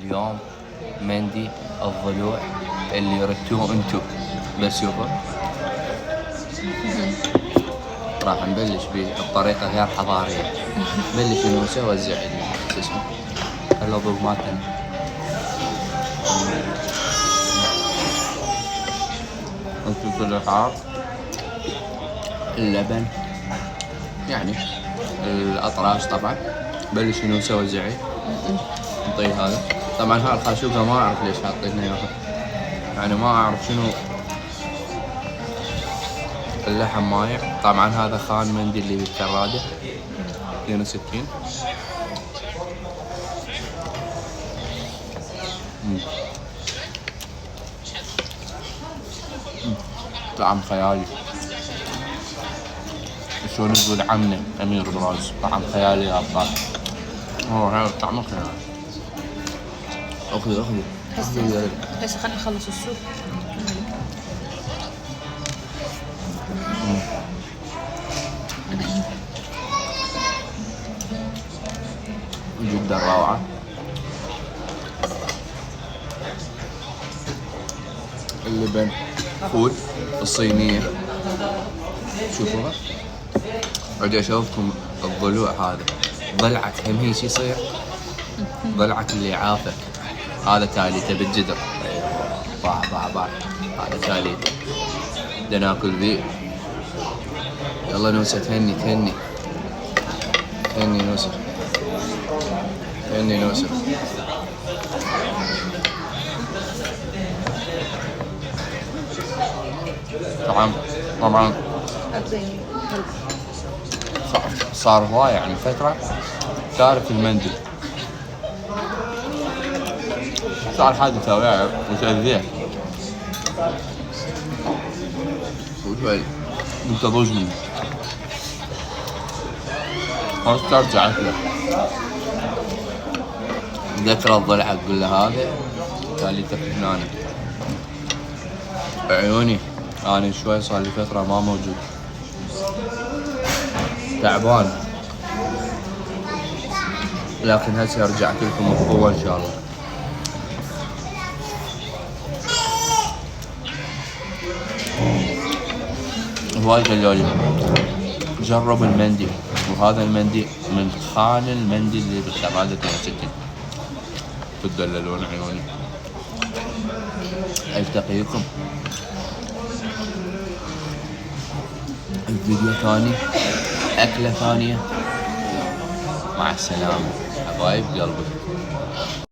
اليوم مندي الضلوع اللي ردتوه انتو، بس شوفوا راح نبلش بطريقة غير حضارية. بلش نوسه وزع شو اسمه اللضوب مالتنا. الفلفل الحار، اللبن، يعني الأطراش طبعا. بلش نوسه وزعيه نطيه هذا. طبعا هاي الخاشوقة ما أعرف ليش حاطينها اياها، يعني ما أعرف شنو. اللحم مايع. طبعا هذا خان مندي اللي بالكرادة 62. طعم خيالي. شلون يقول عمنا أمير براز، طعم خيالي يا أبطال. هذا طعمه خيالي. أخذي هسه خلينا نخلص السوق. جدا روعة. اللبن، فول الصينية، شوفوها. أجي أشوفكم الضلوع هذا، ضلعة هم هي شي يصير؟ ضلعة اللي عافك هذا تاليته بالجدر. باع هذا تاليته. بدنا ناكل ذي. يلا نوسة تهني نوسة، تهني نوسة. طبعا صار هواية يعني فترة تعرف المندي صار حادثة وياه وتأذيه وشوي انت ضوج منه. خلاص ترجع له ذكرى الضلعة تقول له هذا تاليتك هنا. عيوني أنا شوي صار لي فترة ما موجود، تعبان، لكن هسه رجعت لكم بقوة إن شاء الله. هواي قالوا لي جرب المندي، وهذا المندي من خان المندي اللي بالكرادة 62. تدللون عيوني. التقيكم الفيديو ثاني، أكلة ثانية. مع السلامة حبايب قلبي.